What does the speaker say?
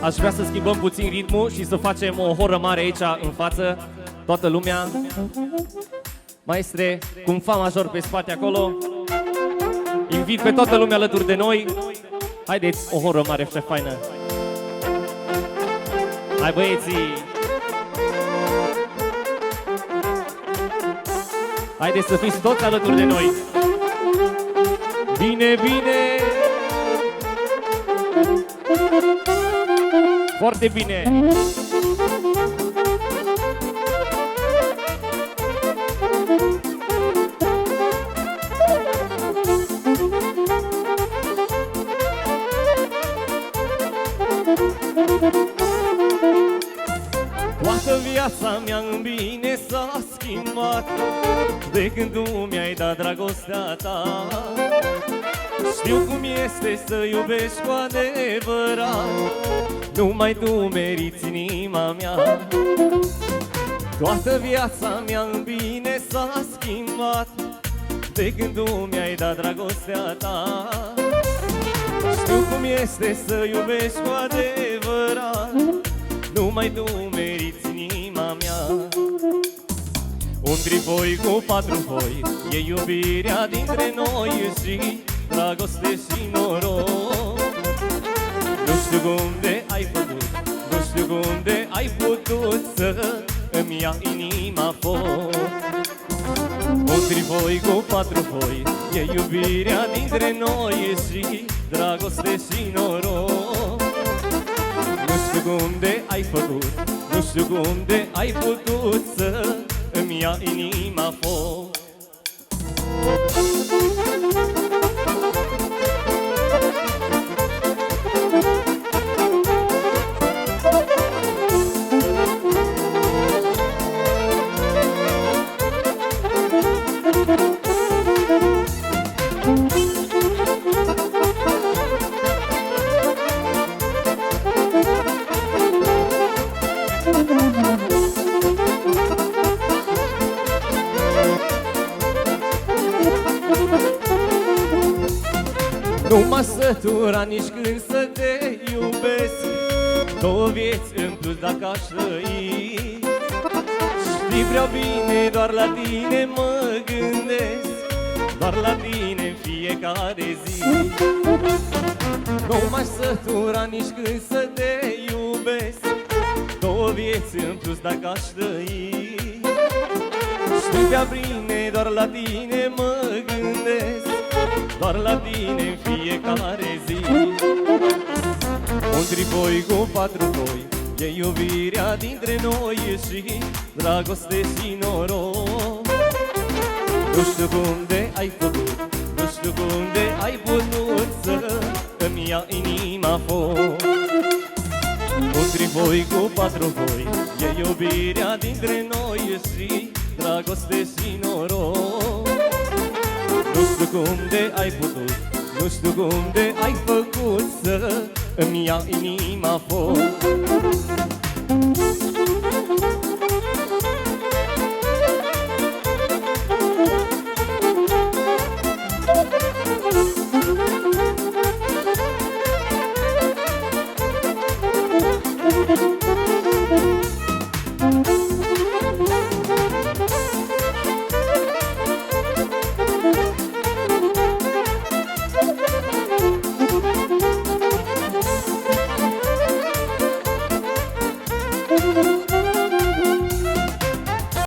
Aș vrea să schimbăm puțin ritmul și să facem o horă mare aici în față. Toată lumea. Maestre, cu un fa major pe spate acolo. Invit pe toată lumea alături de noi. Haideți, o horă mare și faină. Hai băieții! Haideți să fiți toți alături de noi. Bine, bine! Foarte bine! Toată viața mea în bine s-a schimbat de când tu mi-ai dat dragostea ta. Știu cum este să iubești cu adevărat, numai tu meriți inima mea. Toată viața mea în bine s-a schimbat de când tu mi-ai dat dragostea ta. Știu cum este să iubești cu adevărat, numai tu meriți inima mea. Un trifoi cu 4 foi e iubirea dintre noi și dragoste și noroc. Nu știu cum de ai făcut, nu știu cum de ai putut să îmi ia inima foc. Un trifoi cu 4 foi e iubirea dintre noi și dragoste și noroc. Nu știu cum de ai făcut, nu știu cum de ai putut să îmi ia inima foc. Nu m-a sătura nici când să te iubesc, 2 vieți în plus dacă aș trăi. Știi prea bine, doar la tine mă gândesc, doar la tine în fiecare zi. Nu m-aș sătura nici când să te iubesc, 2 vieți în plus dacă aș trăi. Știi prea bine, doar la tine mă gândesc, doar la tine în fiecare zi. Un trifoi cu 4 foi e iubirea dintre noi și dragoste și noroc. Nu știu cum de ai făcut, nu știu cum de ai putut să îmi ia inima foc. Un trifoi cu 4 foi e iubirea dintre noi și dragoste și noroc. Nu știu cum de ai putut, nu știu cum de ai făcut să îmi ia inima foc.